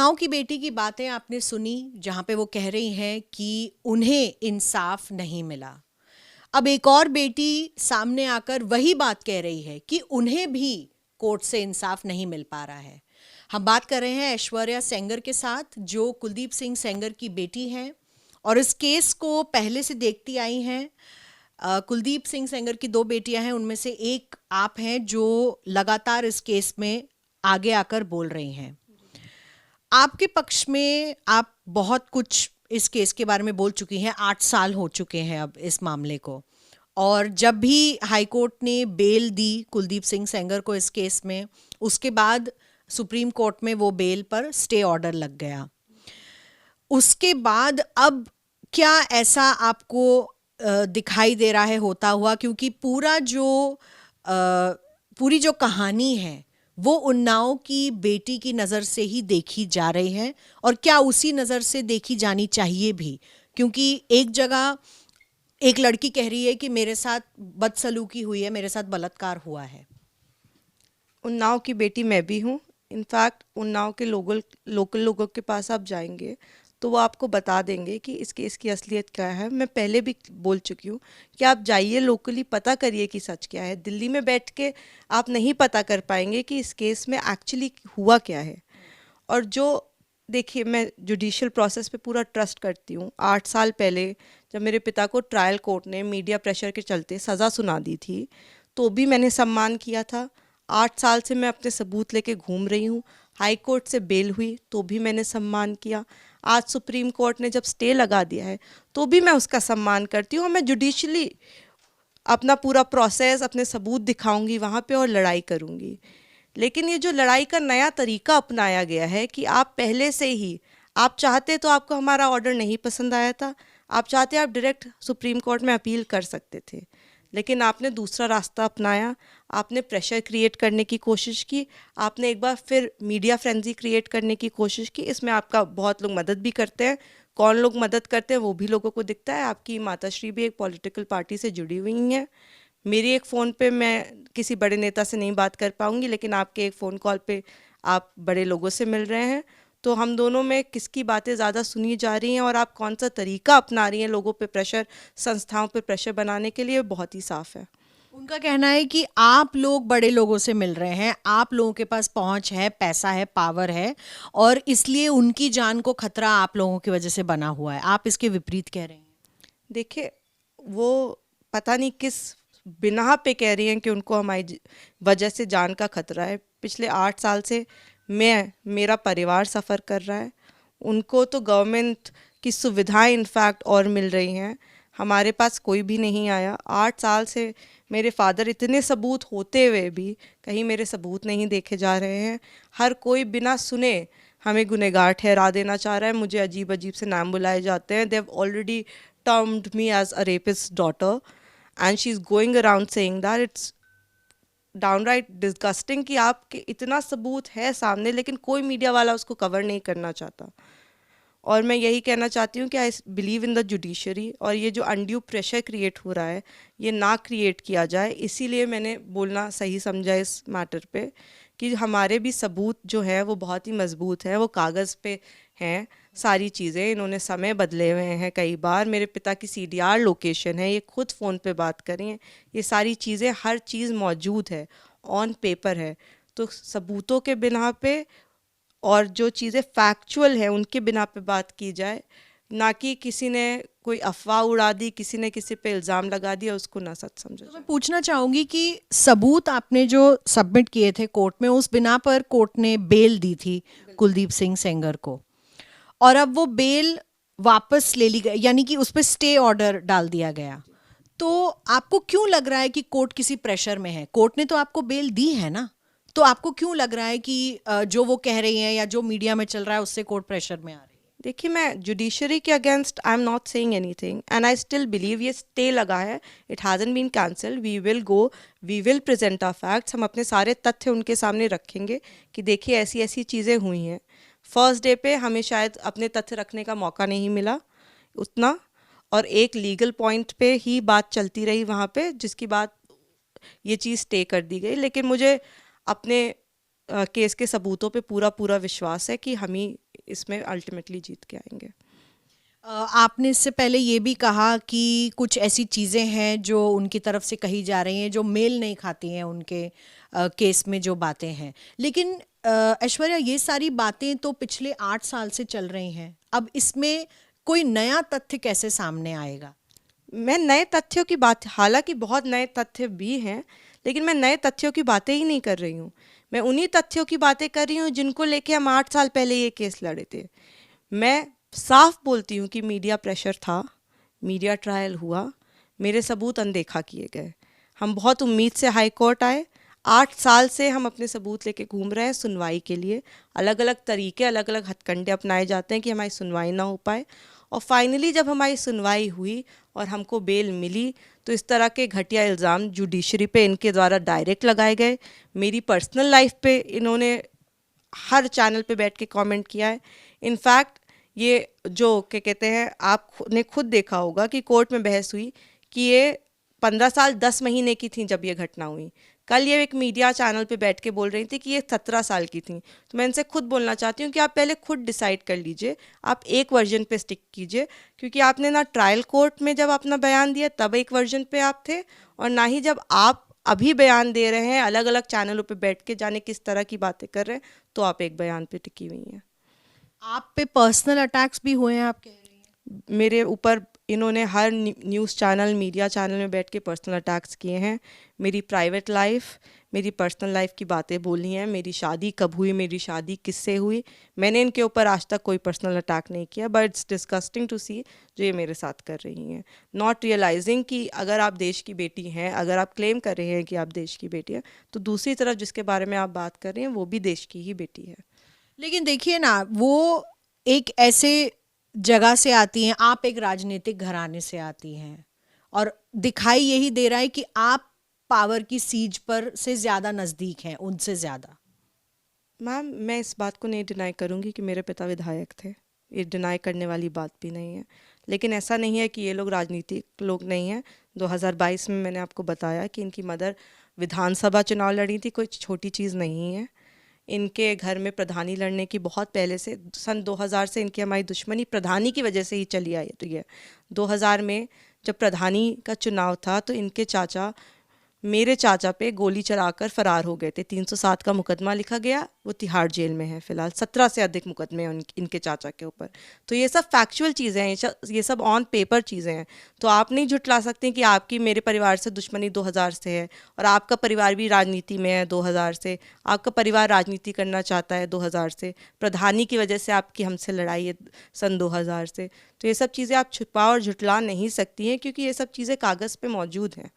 उन्नाव की बेटी की बातें आपने सुनी, जहां पे वो कह रही हैं कि उन्हें इंसाफ नहीं मिला। अब एक और बेटी सामने आकर वही बात कह रही है कि उन्हें भी कोर्ट से इंसाफ नहीं मिल पा रहा है। हम बात कर रहे हैं ऐश्वर्या सेंगर के साथ, जो कुलदीप सिंह सेंगर की बेटी हैं और इस केस को पहले से देखती आई हैं। कुलदीप सिंह सेंगर की दो बेटियां हैं, उनमें से एक आप हैं जो लगातार इस केस में आगे आकर बोल रही हैं। आपके पक्ष में आप बहुत कुछ इस केस के बारे में बोल चुकी हैं। 8 साल हो चुके हैं अब इस मामले को, और जब भी हाई कोर्ट ने बेल दी कुलदीप सिंह सेंगर को इस केस में, उसके बाद सुप्रीम कोर्ट में वो बेल पर स्टे ऑर्डर लग गया। उसके बाद अब क्या ऐसा आपको दिखाई दे रहा है होता हुआ, क्योंकि पूरी जो कहानी है वो उन्नाव की बेटी की नज़र से ही देखी जा रही है, और क्या उसी नज़र से देखी जानी चाहिए भी, क्योंकि एक जगह एक लड़की कह रही है कि मेरे साथ बदसलूकी हुई है, मेरे साथ बलात्कार हुआ है। उन्नाव की बेटी मैं भी हूँ। इनफैक्ट उन्नाव के लोकल लोगों के पास आप जाएंगे तो वो आपको बता देंगे कि इस केस की असलियत क्या है। मैं पहले भी बोल चुकी हूँ कि आप जाइए, लोकली पता करिए कि सच क्या है। दिल्ली में बैठ के आप नहीं पता कर पाएंगे कि इस केस में एक्चुअली हुआ क्या है। और जो देखिए, मैं जुडिशियल प्रोसेस पे पूरा ट्रस्ट करती हूँ। 8 साल पहले जब मेरे पिता को ट्रायल कोर्ट ने मीडिया प्रेशर के चलते सज़ा सुना दी थी, तो भी मैंने सम्मान किया था। 8 साल से मैं अपने सबूत लेके घूम रही हूँ। हाई कोर्ट से बेल हुई तो भी मैंने सम्मान किया। आज सुप्रीम कोर्ट ने जब स्टे लगा दिया है तो भी मैं उसका सम्मान करती हूँ। और मैं जुडिशली अपना पूरा प्रोसेस, अपने सबूत दिखाऊंगी वहाँ पे और लड़ाई करूँगी। लेकिन ये जो लड़ाई का नया तरीका अपनाया गया है कि आप पहले से ही, आप चाहते तो आपको हमारा ऑर्डर नहीं पसंद आया था, आप चाहते आप डायरेक्ट सुप्रीम कोर्ट में अपील कर सकते थे, लेकिन आपने दूसरा रास्ता अपनाया। आपने प्रेशर क्रिएट करने की कोशिश की, आपने एक बार फिर मीडिया फ्रेंजी क्रिएट करने की कोशिश की। इसमें आपका बहुत लोग मदद भी करते हैं। कौन लोग मदद करते हैं वो भी लोगों को दिखता है। आपकी माताश्री भी एक पॉलिटिकल पार्टी से जुड़ी हुई हैं। मेरी एक फ़ोन पे मैं किसी बड़े नेता से नहीं बात कर पाऊंगी, लेकिन आपके एक फ़ोन कॉल पे आप बड़े लोगों से मिल रहे हैं। तो हम दोनों में किसकी बातें ज़्यादा सुनी जा रही हैं और आप कौन सा तरीका अपना रही हैं लोगों पे प्रेशर, संस्थाओं पे प्रेशर बनाने के लिए, बहुत ही साफ है। उनका कहना है कि आप लोग बड़े लोगों से मिल रहे हैं, आप लोगों के पास पहुंच है, पैसा है, पावर है, और इसलिए उनकी जान को खतरा आप लोगों की वजह से बना हुआ है। आप इसके विपरीत कह रहे हैं। देखिए, वो पता नहीं किस बिना पे कह रही हैं कि उनको हमारी वजह से जान का खतरा है। पिछले 8 साल से मेरा परिवार सफ़र कर रहा है। उनको तो गवर्नमेंट की सुविधाएं इनफैक्ट और मिल रही हैं, हमारे पास कोई भी नहीं आया। 8 साल से मेरे फादर, इतने सबूत होते हुए भी कहीं मेरे सबूत नहीं देखे जा रहे हैं। हर कोई बिना सुने हमें गुनहगार ठहरा देना चाह रहा है। मुझे अजीब अजीब से नाम बुलाए जाते हैं। They have already termed me as a rapist daughter, and she's going around saying that it's downright disgusting कि आपके इतना सबूत है सामने लेकिन कोई मीडिया वाला उसको कवर नहीं करना चाहता। और मैं यही कहना चाहती हूँ कि I believe in the judiciary, और ये जो अनड्यू प्रेशर क्रिएट हो रहा है ये ना क्रिएट किया जाए। इसीलिए मैंने बोलना सही समझा इस मैटर पे कि हमारे भी सबूत जो है वो बहुत ही मजबूत है, वो कागज़ पे हैं सारी चीज़ें। इन्होंने समय बदले हुए हैं कई बार। मेरे पिता की CDR लोकेशन है, ये खुद फ़ोन पे बात करी हैं। ये सारी चीज़ें, हर चीज़ मौजूद है, ऑन पेपर है। तो सबूतों के बिना पे और जो चीज़ें फैक्चुअल हैं उनके बिना पे बात की जाए, ना कि किसी ने कोई अफवाह उड़ा दी, किसी ने किसी पे इल्ज़ाम लगा दिया, उसको ना सच समझा तो जाए। मैं पूछना चाहूंगी कि सबूत आपने जो सबमिट किए थे कोर्ट में, उस बिना पर कोर्ट ने बेल दी थी कुलदीप सिंह सेंगर को, और अब वो बेल वापस ले ली गई, यानी कि उस पर स्टे ऑर्डर डाल दिया गया। तो आपको क्यों लग रहा है कि कोर्ट किसी प्रेशर में है? कोर्ट ने तो आपको बेल दी है ना, तो आपको क्यों लग रहा है कि जो वो कह रही हैं या जो मीडिया में चल रहा है उससे कोर्ट प्रेशर में आ रही है? देखिए, मैं जुडिशरी के against I am not saying anything, and I still believe ये स्टे लगा है, it hasn't been cancelled. We will go, we will present our facts. हम अपने सारे तथ्य उनके सामने रखेंगे कि देखिए ऐसी ऐसी चीज़ें हुई हैं। फर्स्ट डे पे हमें शायद अपने तथ्य रखने का मौका नहीं मिला उतना, और एक लीगल पॉइंट पे ही बात चलती रही वहाँ पे, जिसकी बात ये चीज़ स्टे कर दी गई। लेकिन मुझे अपने केस के सबूतों पे पूरा पूरा विश्वास है कि हम ही इसमें अल्टीमेटली जीत के आएंगे। आपने इससे पहले ये भी कहा कि कुछ ऐसी चीज़ें हैं जो उनकी तरफ से कही जा रही हैं जो मेल नहीं खाती हैं उनके केस में जो बातें हैं, लेकिन ऐश्वर्या ये सारी बातें तो पिछले 8 साल से चल रही हैं, अब इसमें कोई नया तथ्य कैसे सामने आएगा? मैं नए तथ्यों की बात, हालांकि बहुत नए तथ्य भी हैं, लेकिन मैं नए तथ्यों की बातें ही नहीं कर रही हूँ। मैं उन्हीं तथ्यों की बातें कर रही हूँ जिनको लेके हम 8 साल पहले ये केस लड़े थे। मैं साफ बोलती हूँ कि मीडिया प्रेशर था, मीडिया ट्रायल हुआ, मेरे सबूत अनदेखा किए गए। हम बहुत उम्मीद से हाई कोर्ट आए, 8 साल से हम अपने सबूत लेके घूम रहे हैं सुनवाई के लिए। अलग अलग तरीके, अलग अलग हथकंडे अपनाए जाते हैं कि हमारी सुनवाई ना हो पाए, और फाइनली जब हमारी सुनवाई हुई और हमको बेल मिली तो इस तरह के घटिया इल्ज़ाम जुडिशरी पे इनके द्वारा डायरेक्ट लगाए गए। मेरी पर्सनल लाइफ पे इन्होंने हर चैनल पे बैठ के कमेंट किया है। इनफैक्ट ये जो क्या कहते हैं, आपने खुद देखा होगा कि कोर्ट में बहस हुई कि ये 15 साल 10 महीने की थी जब ये घटना हुई। कल ये एक मीडिया चैनल पे बैठ के बोल रही थी कि ये 17 साल की थी। तो मैं इनसे खुद बोलना चाहती हूँ कि आप पहले खुद डिसाइड कर लीजिए, आप एक वर्जन पे स्टिक कीजिए, क्योंकि आपने ना ट्रायल कोर्ट में जब अपना बयान दिया तब एक वर्जन पे आप थे, और ना ही जब आप अभी बयान दे रहे हैं अलग अलग चैनलों पे बैठ के जाने किस तरह की बातें कर रहे हैं, तो आप एक बयान पे टिकी हुई हैं। आप पे पर्सनल अटैक्स भी हुए हैं, आप कह रही हैं? मेरे ऊपर इन्होंने हर न्यूज़ चैनल, मीडिया चैनल में बैठ के पर्सनल अटैक्स किए हैं। मेरी प्राइवेट लाइफ, मेरी पर्सनल लाइफ की बातें बोली हैं। मेरी शादी कब हुई, मेरी शादी किससे हुई, मैंने इनके ऊपर आज तक कोई पर्सनल अटैक नहीं किया, बट इट्स डिस्गस्टिंग टू सी जो ये मेरे साथ कर रही हैं, नॉट रियलाइजिंग कि अगर आप देश की बेटी हैं, अगर आप क्लेम कर रहे हैं कि आप देश की बेटी हैं, तो दूसरी तरफ जिसके बारे में आप बात कर रही हैं वो भी देश की ही बेटी है। लेकिन देखिए ना, वो एक ऐसे जगह से आती हैं, आप एक राजनीतिक घराने से आती हैं, और दिखाई यही दे रहा है कि आप पावर की सीज पर से ज़्यादा नज़दीक हैं उनसे ज़्यादा। मैम, मैं इस बात को नहीं डिनाई करूँगी कि मेरे पिता विधायक थे, ये डिनाई करने वाली बात भी नहीं है, लेकिन ऐसा नहीं है कि ये लोग राजनीतिक लोग नहीं हैं। 2022 में मैंने आपको बताया कि इनकी मदर विधानसभा चुनाव लड़ी थी, कोई छोटी चीज़ नहीं है। इनके घर में प्रधानी लड़ने की बहुत पहले से, सन 2000 से इनकी हमारी दुश्मनी प्रधानी की वजह से ही चली आई रही है। 2000 में जब प्रधानी का चुनाव था तो इनके चाचा मेरे चाचा पे गोली चलाकर फरार हो गए थे। 307 का मुकदमा लिखा गया, वो तिहाड़ जेल में है फिलहाल। 17 से अधिक मुकदमे हैं इनके चाचा के ऊपर। तो ये सब फैक्चुअल चीज़ें हैं, ये सब ऑन पेपर चीज़ें हैं। तो आप नहीं झुठला सकते कि आपकी मेरे परिवार से दुश्मनी 2000 से है, और आपका परिवार भी राजनीति में है 2000 से, आपका परिवार राजनीति करना चाहता है 2000 से, प्रधानी की वजह से आपकी हमसे लड़ाई है सन 2000 से। तो ये सब चीज़ें आप छुपा और झुठला नहीं सकती हैं, क्योंकि ये सब चीज़ें कागज़ पे मौजूद हैं।